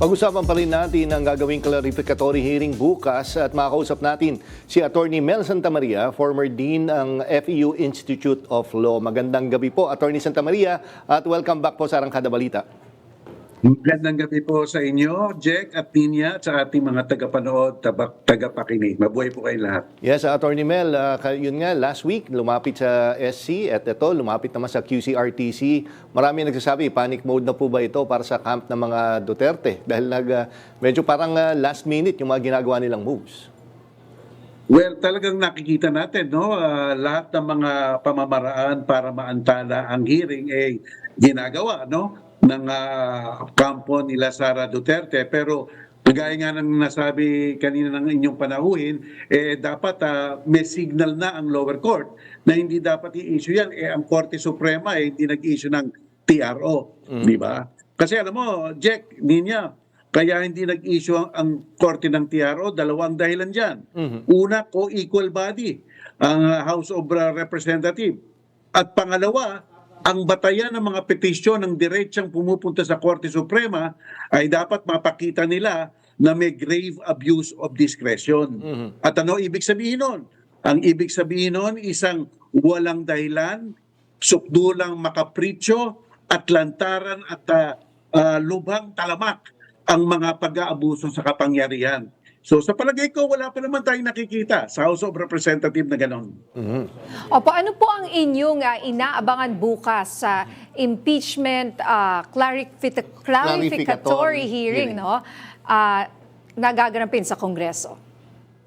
Pag-usapan pa rin natin ang gagawing clarificatory hearing bukas at makakausap natin si Attorney Mel Santamaria, former Dean ng FEU Institute of Law. Magandang gabi po, Attorney Santamaria, at welcome back po sa Arangkada Balita. Magandang gabi po sa inyo, Jack at Ninya, at sa ating mga tagapanood, tagapakinig. Mabuhay po kayo lahat. Yes, Attorney Mel, yun nga, last week lumapit sa SC at ito, lumapit naman sa QCRTC. Marami nagsasabi, panic mode na po ba ito para sa camp ng mga Duterte? Dahil medyo parang last minute yung mga ginagawa nilang moves. Well, talagang nakikita natin, no? Lahat ng mga pamamaraan para maantala ang hearing ay ginagawa, no? Ng kampo nila Sara Duterte. Pero gaya nga ng nasabi kanina ng inyong panahuhin, dapat may signal na ang lower court na hindi dapat i-issue yan. Ang Korte Suprema hindi nag-issue ng TRO. Di ba? Kasi alam mo, Jack, Ninya, kaya hindi nag-issue ang Korte ng TRO, dalawang dahilan dyan. Una, co-equal body, ang House of Representatives. At pangalawa, ang batayan ng mga petisyon ng diretsang pumupunta sa Korte Suprema ay dapat mapakita nila na may grave abuse of discretion. At ano ibig sabihin nun? Ang ibig sabihin nun, isang walang dahilan, sukdulang makapritsyo, at lantaran at lubhang talamak ang mga pag-aabuso sa kapangyarihan. So sa palagay ko, wala pa naman tayong nakikita sa House of Representatives na gano'n. Opo, ano po ang inyong inaabangan bukas sa impeachment clarificatory hearing, no? Nagaganampin sa Kongreso?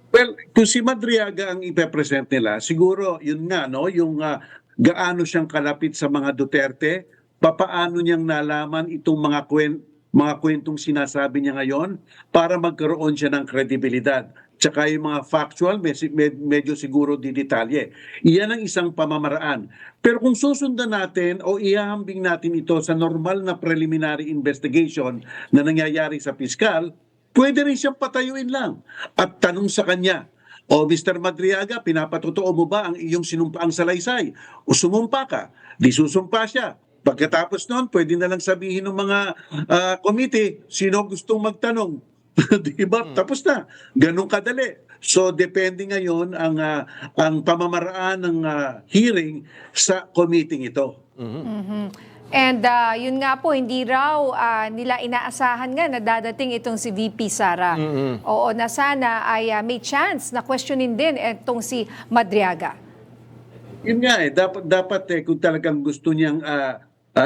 Well, kung si Madriaga ang ipepresent nila, siguro yun nga, no? Yung gaano siyang kalapit sa mga Duterte, papaano niyang nalaman itong mga kwentong sinasabi niya ngayon para magkaroon siya ng kredibilidad. Tsaka yung mga factual, medyo siguro didetalye. Iyan ang isang pamamaraan. Pero kung susundan natin o ihahambing natin ito sa normal na preliminary investigation na nangyayari sa piskal, pwede rin siyang patayuin lang at tanong sa kanya, o Mr. Madriaga, pinapatotoo mo ba ang iyong sinumpaang salaysay? O sumumpa ka? Di susumpa siya. Pagkatapos noon, pwede na lang sabihin ng mga committee, sino gustong magtanong. Diba? Tapos na. Ganun kadali. So, depende ngayon ang pamamaraan ng hearing sa committee ito. And yun nga po, hindi raw nila inaasahan nga na dadating itong si VP Sara. Oo, na sana ay may chance na questionin din itong si Madriaga. Yun nga dapat kung talagang gusto niyang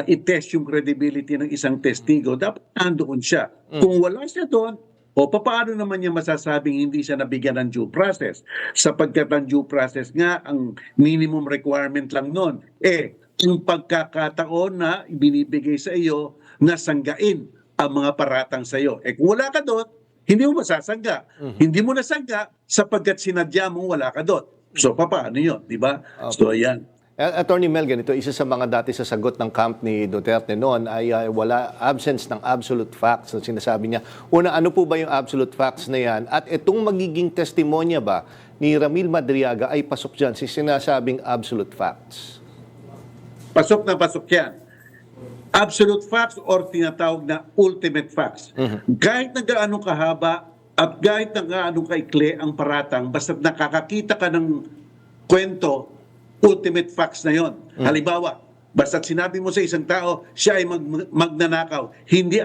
i-test yung credibility ng isang testigo, dapat nandoon siya. Kung wala siya doon, o paano naman niya masasabing hindi siya nabigyan ng due process? Sapagkat ang due process nga, ang minimum requirement lang noon, yung pagkakataon na binibigay sa iyo na sanggain ang mga paratang sa iyo. Kung wala ka doon, hindi mo masasangga. Hindi mo nasangga sapagkat sinadya mo wala ka doon. So paano yun, di ba? Okay. So ayan. Attorney Mel, ganito, isa sa mga dati sa sagot ng camp ni Duterte noon ay wala absence ng absolute facts na sinasabi niya. Una, ano po ba yung absolute facts na yan? At itong magiging testimonya ba ni Ramil Madriaga ay pasok dyan si sinasabing absolute facts? Pasok na pasok yan. Absolute facts or tinatawag na ultimate facts. Kahit na gaano kahaba at kahit na gaano kaikli ang paratang, basta nakakakita ka ng kwento, ultimate facts na yon. Halimbawa, basta sinabi mo sa isang tao, siya ay magnanakaw, hindi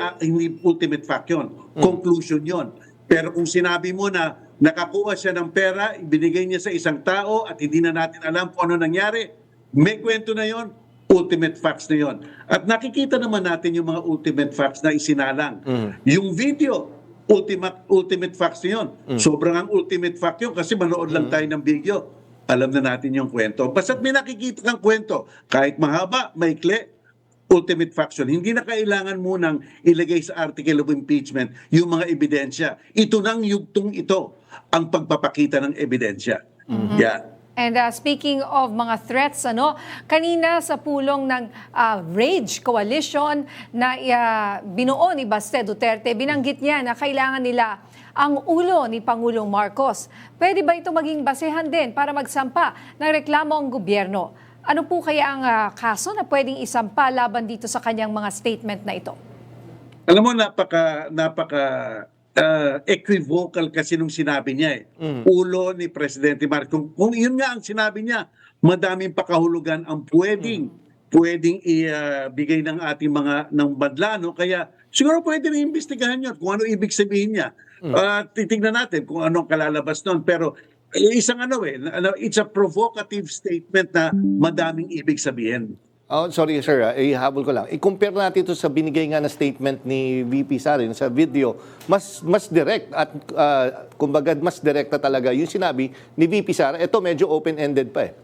ultimate fact yon. Conclusion yon. Pero kung sinabi mo na nakakuha siya ng pera, ibinigay niya sa isang tao at hindi na natin alam kung ano nangyari, may kwento na yon, ultimate facts na yon. At nakikita naman natin yung mga ultimate facts na isinalang. Yung video, ultimate facts na yon. Sobrang ang ultimate fact yun kasi manood lang tayo ng video. Alam na natin yung kwento. Basta't may nakikita kang kwento, kahit mahaba, maikli, ultimate facts yun. Hindi na kailangan munang ilagay sa article of impeachment yung mga ebidensya. Ito nang yugtong ito, ang pagpapakita ng ebidensya. Yeah. And speaking of mga threats, kanina sa pulong ng RAGE Coalition na binuo ni Baste Duterte, binanggit niya na kailangan nila ang ulo ni Pangulong Marcos. Pwede ba ito maging basehan din para magsampa ng reklamo ang gobyerno? Ano po kaya ang kaso na pwedeng isampa laban dito sa kanyang mga statement na ito? Alam mo, equivocal kasi nung sinabi niya Ulo ni Presidente Marcos. Kung yun nga ang sinabi niya, madaming pakahulugan ang pwedeng ibigay ng ating mga ng badlano. Kaya siguro pwede rin imbestigahan yun kung ano ibig sabihin niya. Titignan natin kung anong kalalabas nun. Pero isang it's a provocative statement na madaming ibig sabihin. Oh, sorry sir, ihabol ko lang. I-compare natin ito sa binigay nga na statement ni VP Sara sa video. Mas direct at kumbaga mas direkta talaga yung sinabi ni VP Sara. Ito medyo open-ended pa eh.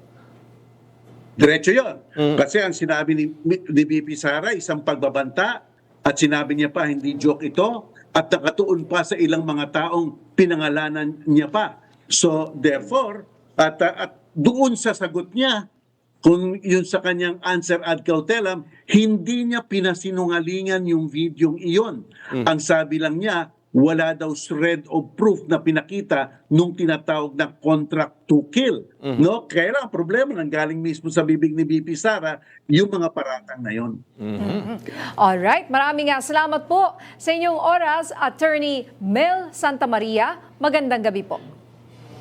Diretso yun. Kasi ang sinabi ni VP Sara, isang pagbabanta, at sinabi niya pa, hindi joke ito, at nakatuon pa sa ilang mga taong pinangalanan niya pa. So, therefore, at doon sa sagot niya, kung yun sa kanyang answer ad cautelam, hindi niya pinasinungalingan yung videong iyon. Ang sabi lang niya, wala daw shred of proof na pinakita nung tinatawag na contract to kill. No? Kaya lang, ang problema nanggaling mismo sa bibig ni VP Sara, yung mga paratang na yun. Alright, maraming salamat po sa inyong oras, Attorney Mel Santamaria. Magandang gabi po.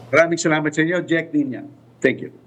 Maraming salamat sa inyo, Jack Ninya. Thank you.